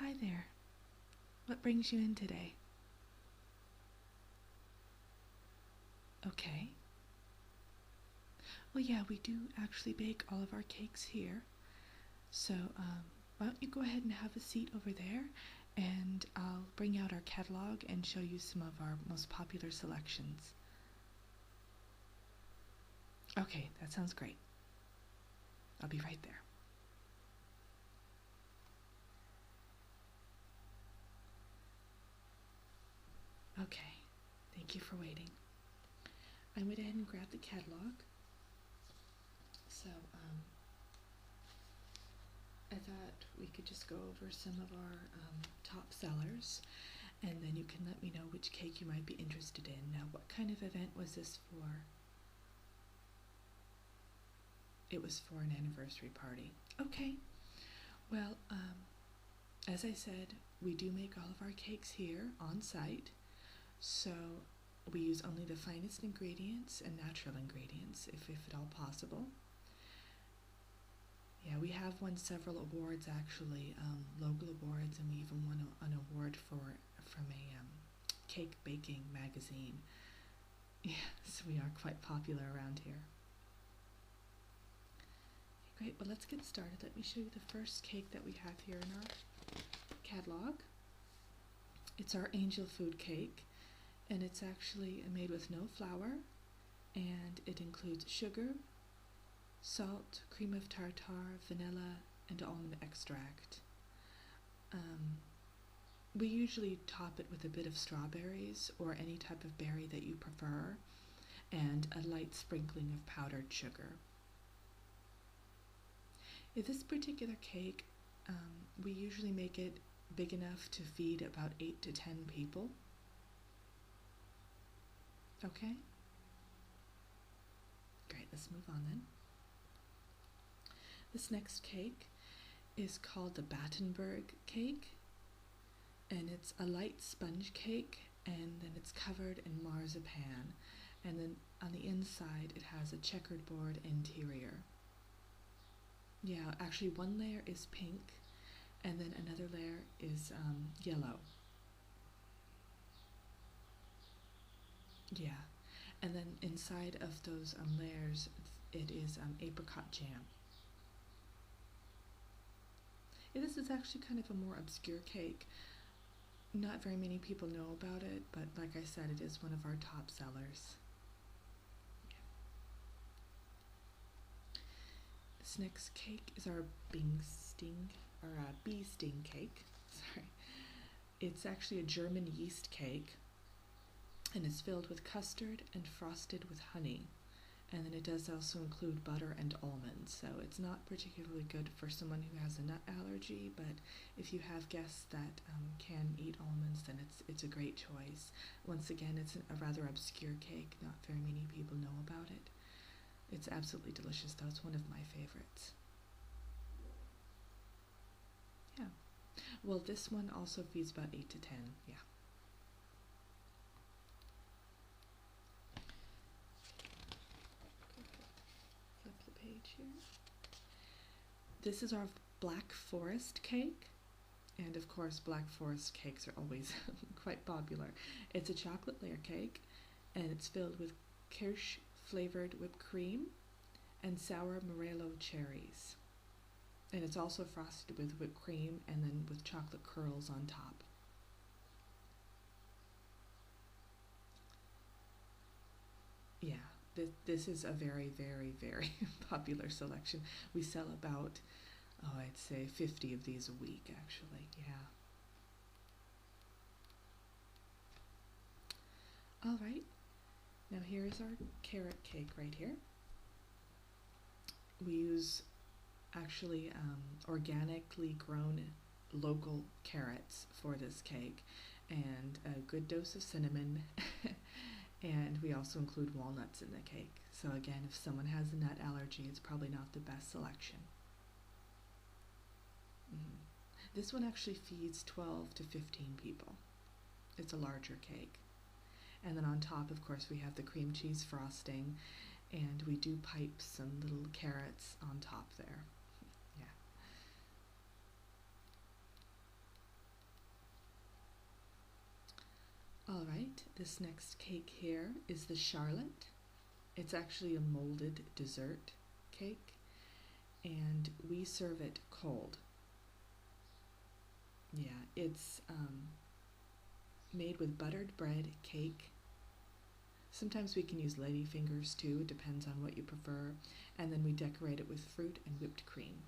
hi there. What brings you in today? Okay. Well, yeah, we do actually bake all of our cakes here. So, why don't you go ahead and have a seat over there, and I'll bring out our catalog and show you some of our most popular selections. Okay, that sounds great. I'll be right there. Okay, thank you for waiting. I went ahead and grabbed the catalog. So, I thought we could just go over some of our top sellers, and then you can let me know which cake you might be interested in. Now, what kind of event was this for? It was for an anniversary party. Okay. Well, as I said, we do make all of our cakes here on site, so we use only the finest ingredients and natural ingredients, if at all possible. Yeah, we have won several awards actually, local awards, and we even won an award from a cake baking magazine. Yes, we are quite popular around here. Great, well, let's get started. Let me show you the first cake that we have here in our catalog. It's our angel food cake, and it's actually made with no flour, and it includes sugar, salt, cream of tartar, vanilla, and almond extract. We usually top it with a bit of strawberries or any type of berry that you prefer, and a light sprinkling of powdered sugar. In this particular cake, we usually make it big enough to feed about 8 to 10 people. Okay? Great, let's move on then. This next cake is called the Battenberg cake, and it's a light sponge cake, and then it's covered in marzipan, and then on the inside it has a checkered board interior. Yeah, actually one layer is pink, and then another layer is yellow. Yeah, and then inside of those layers it is apricot jam. Yeah, this is actually kind of a more obscure cake. Not very many people know about it, but like I said, it is one of our top sellers. This next cake is our bee sting cake. Sorry. It's actually a German yeast cake, and it's filled with custard and frosted with honey. And then it does also include butter and almonds, so it's not particularly good for someone who has a nut allergy, but if you have guests that can eat almonds, then it's a great choice. Once again, it's a rather obscure cake. Not very many people know about it. It's absolutely delicious, though. It's one of my favorites. Yeah. Well, this one also feeds about 8 to 10, yeah. Flip the page here. This is our Black Forest cake, and of course Black Forest cakes are always quite popular. It's a chocolate layer cake, and it's filled with kirsch flavored whipped cream and sour morello cherries. And it's also frosted with whipped cream and then with chocolate curls on top. Yeah, this is a very, very, very popular selection. We sell about, oh, I'd say 50 of these a week, actually, yeah. All right, now here's our carrot cake right here. We use actually organically grown local carrots for this cake, and a good dose of cinnamon, and we also include walnuts in the cake. So again, if someone has a nut allergy, it's probably not the best selection. This one actually feeds 12 to 15 people. It's a larger cake. And then on top, of course, we have the cream cheese frosting, and we do pipe some little carrots on top there. Yeah. All right, this next cake here is the Charlotte. It's actually a molded dessert cake, and we serve it cold. Yeah, it's made with buttered bread, cake. Sometimes we can use ladyfingers too, it depends on what you prefer. And then we decorate it with fruit and whipped cream.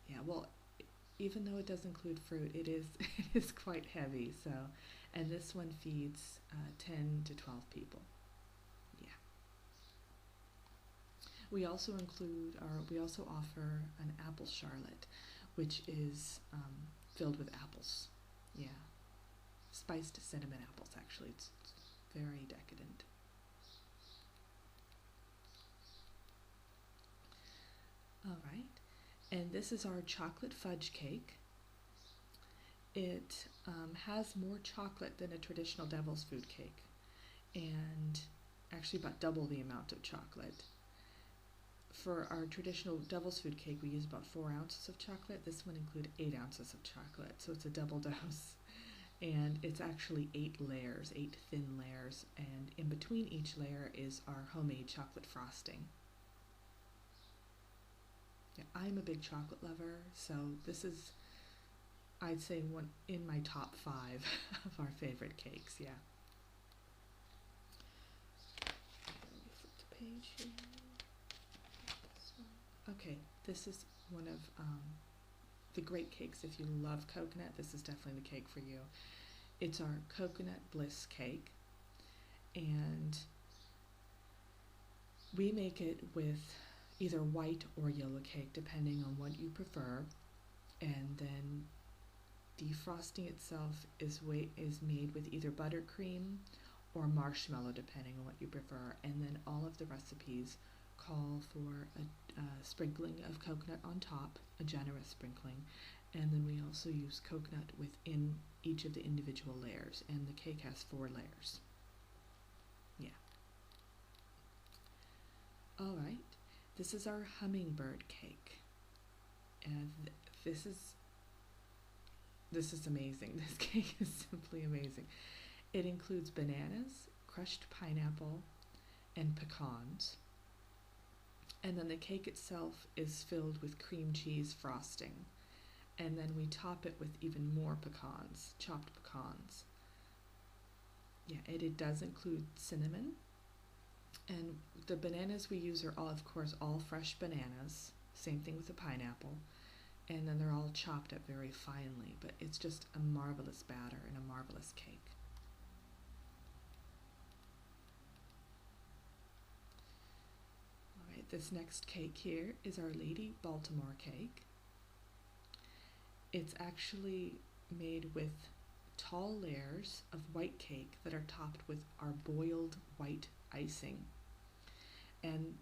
Yeah, well, even though it does include fruit, it is it is quite heavy. So, and this one feeds 10 to 12 people. Yeah. We also offer an apple charlotte, which is filled with apples. Yeah, spiced cinnamon apples. Actually, it's very decadent. All right, and this is our chocolate fudge cake. It has more chocolate than a traditional devil's food cake, and actually about double the amount of chocolate. For our traditional devil's food cake, we use about 4 ounces of chocolate. This one includes 8 ounces of chocolate, so it's a double dose. And it's actually 8 layers, 8 thin layers, and in between each layer is our homemade chocolate frosting. Yeah, I'm a big chocolate lover, so this is, I'd say, one in my top 5 of our favorite cakes. Yeah. Let me flip the page here. Okay, this is one of the great cakes. If you love coconut, this is definitely the cake for you. It's our coconut Bliss cake, and we make it with either white or yellow cake, depending on what you prefer. And then the frosting itself is made with either buttercream or marshmallow, depending on what you prefer. And then all of the recipes call for a sprinkling of coconut on top, a generous sprinkling, and then we also use coconut within each of the individual layers, and the cake has 4 layers. Yeah. All right, this is our hummingbird cake, and this is amazing. This cake is simply amazing. It includes bananas, crushed pineapple, and pecans. And then the cake itself is filled with cream cheese frosting. And then we top it with even more pecans, chopped pecans. Yeah, it does include cinnamon. And the bananas we use are all, of course, all fresh bananas. Same thing with the pineapple. And then they're all chopped up very finely, but it's just a marvelous batter and a marvelous cake. All right, this next cake here is Our Lady Baltimore cake. It's actually made with tall layers of white cake that are topped with our boiled white icing. And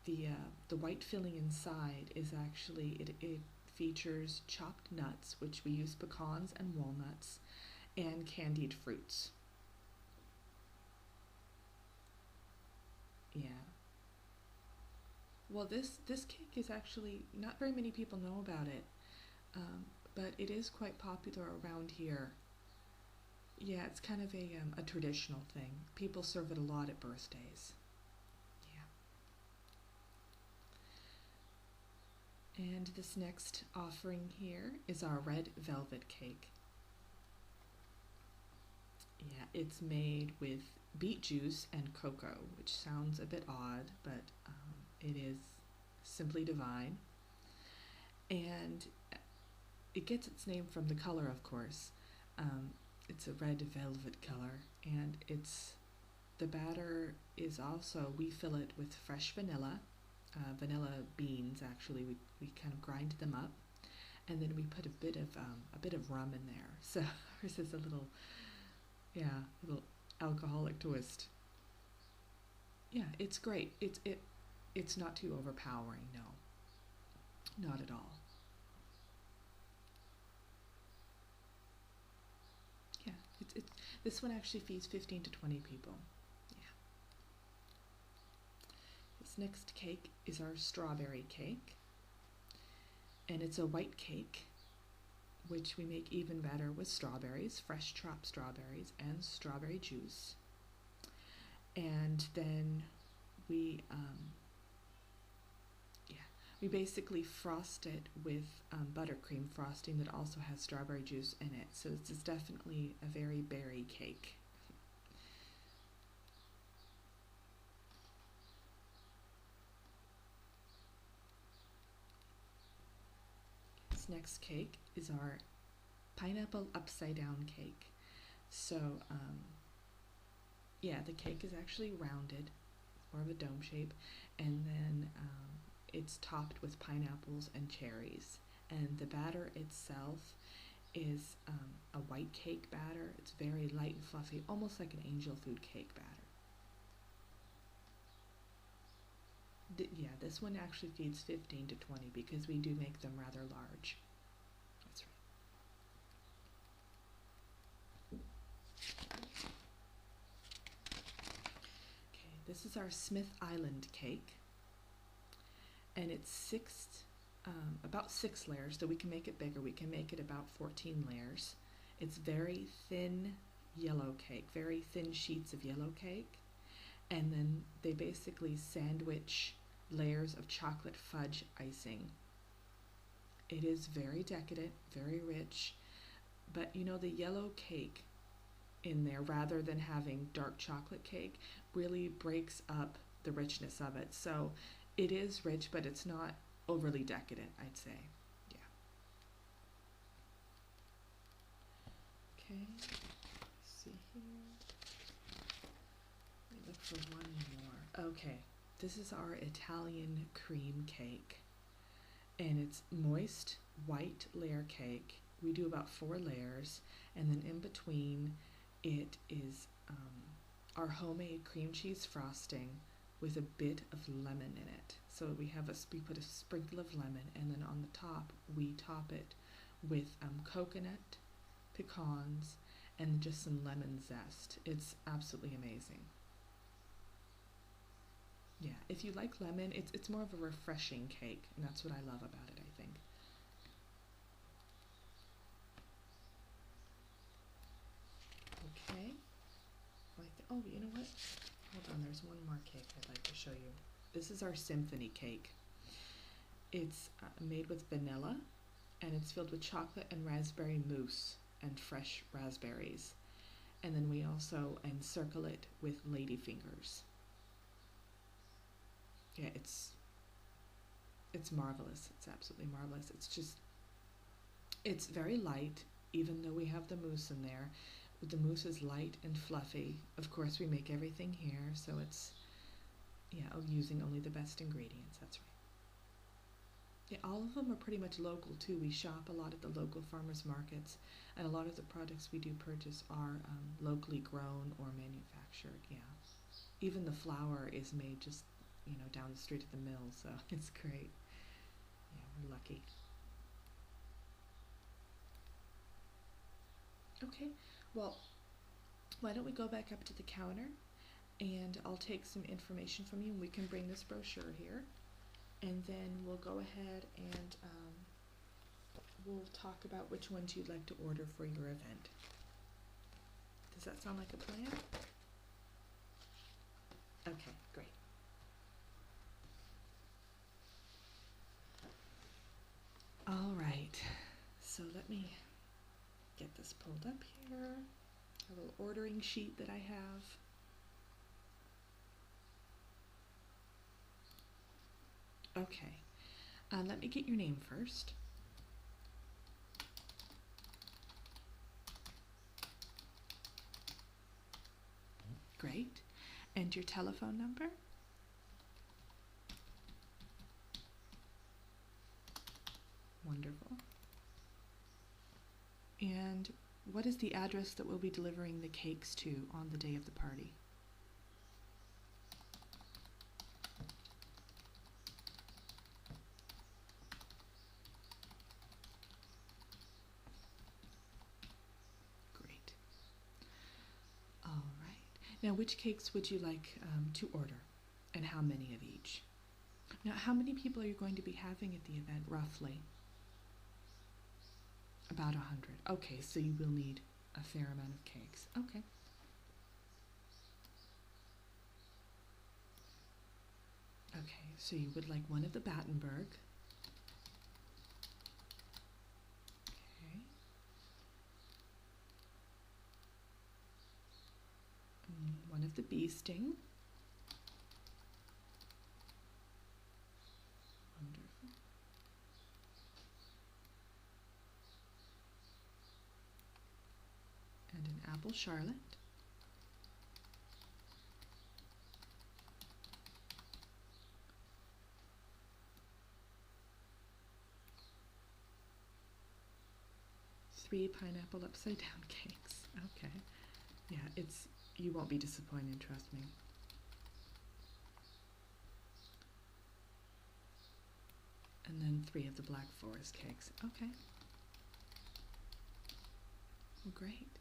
the white filling inside is actually, it features chopped nuts, which we use pecans and walnuts, and candied fruits. Yeah. Well, this cake is actually, not very many people know about it, but it is quite popular around here. Yeah, it's kind of a traditional thing. People serve it a lot at birthdays. Yeah. And this next offering here is our red velvet cake. Yeah, it's made with beet juice and cocoa, which sounds a bit odd, but it is simply divine. And it gets its name from the color, of course. It's a red velvet color, and the batter is also, we fill it with fresh vanilla beans. Actually, we kind of grind them up, and then we put a bit of rum in there. So ours is a little alcoholic twist. Yeah, it's great. It's not too overpowering. No, not at all. Yeah, this one actually feeds 15 to 20 people. Yeah. This next cake is our strawberry cake, and it's a white cake which we make even better with strawberries, fresh chopped strawberries, and strawberry juice. And then we we basically frost it with buttercream frosting that also has strawberry juice in it. So this is definitely a very berry cake. This next cake is our pineapple upside down cake. So yeah, the cake is actually rounded, more of a dome shape, and then it's topped with pineapples and cherries. And the batter itself is a white cake batter. It's very light and fluffy, almost like an angel food cake batter. Yeah, this one actually feeds 15 to 20 because we do make them rather large. That's right. Okay, this is our Smith Island cake. And it's about 6 layers, so we can make it bigger. We can make it about 14 layers. It's very thin yellow cake, very thin sheets of yellow cake. And then they basically sandwich layers of chocolate fudge icing. It is very decadent, very rich, but you know, the yellow cake in there, rather than having dark chocolate cake, really breaks up the richness of it. So it is rich, but it's not overly decadent, I'd say. Yeah. Okay, let's see here. Let me look for one more. Okay, this is our Italian cream cake. And it's moist, white layer cake. We do about 4 layers, and then in between it is our homemade cream cheese frosting with a bit of lemon in it. So we put a sprinkle of lemon, and then on the top we top it with coconut, pecans, and just some lemon zest. It's absolutely amazing. Yeah, if you like lemon, it's more of a refreshing cake, and that's what I love about it, I think. Okay. Oh, you know what? Hold on, there's one more cake I'd like to show you. This is our Symphony Cake. It's made with vanilla, and it's filled with chocolate and raspberry mousse and fresh raspberries. And then we also encircle it with ladyfingers. Yeah, it's marvelous. It's absolutely marvelous. It's very light, even though we have the mousse in there. The mousse is light and fluffy. Of course, we make everything here, so it's, yeah, using only the best ingredients, that's right. Yeah, all of them are pretty much local too. We shop a lot at the local farmers markets, and a lot of the products we do purchase are locally grown or manufactured, yeah. Even the flour is made just, you know, down the street at the mill, so it's great. Yeah, we're lucky. Okay, well, why don't we go back up to the counter, and I'll take some information from you, and we can bring this brochure here, and then we'll go ahead and we'll talk about which ones you'd like to order for your event. Does that sound like a plan? Okay, great. All right, so let me get this pulled up here, a little ordering sheet that I have. Okay, let me get your name first. Great. And your telephone number? Wonderful. And what is the address that we'll be delivering the cakes to on the day of the party? Great. All right. Now, which cakes would you like to order, and how many of each? Now, how many people are you going to be having at the event, roughly? About 100. Okay, so you will need a fair amount of cakes. Okay. Okay, so you would like one of the Battenberg. Okay. One of the bee sting. Wonderful. And an apple charlotte. Three pineapple upside down cakes. Okay. Yeah, you won't be disappointed, trust me. And then 3 of the Black Forest cakes. Okay. Well, great.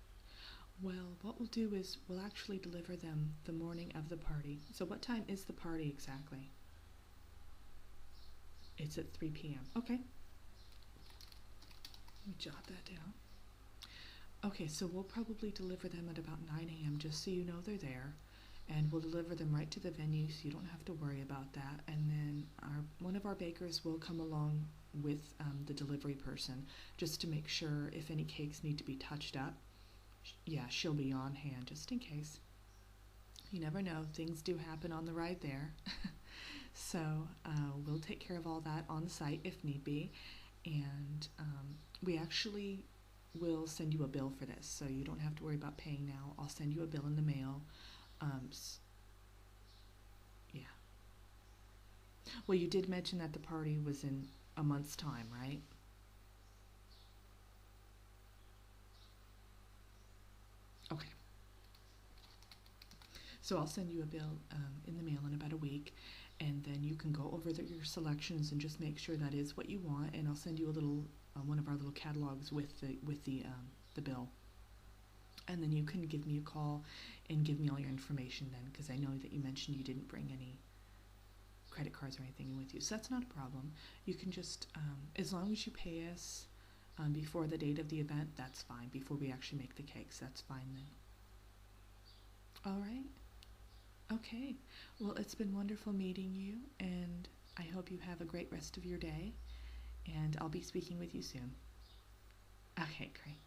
Well, what we'll do is we'll actually deliver them the morning of the party. So what time is the party exactly? It's at 3 p.m. Okay. Let me jot that down. Okay, so we'll probably deliver them at about 9 a.m. just so you know they're there. And we'll deliver them right to the venue so you don't have to worry about that. And then one of our bakers will come along with the delivery person just to make sure if any cakes need to be touched up. Yeah, she'll be on hand just in case. You never know, things do happen on the ride there. So we'll take care of all that on the site if need be. And we actually will send you a bill for this, so you don't have to worry about paying now. I'll send you a bill in the mail. Yeah. Well, you did mention that the party was in a month's time, right? Okay. So I'll send you a bill in the mail in about a week, and then you can go over your selections and just make sure that is what you want. And I'll send you a little one of our little catalogs with the bill. And then you can give me a call and give me all your information then, because I know that you mentioned you didn't bring any credit cards or anything with you. So that's not a problem. You can just, as long as you pay us before the date of the event, that's fine. Before we actually make the cakes, that's fine then. All right. Okay. Well, it's been wonderful meeting you, and I hope you have a great rest of your day, and I'll be speaking with you soon. Okay, great.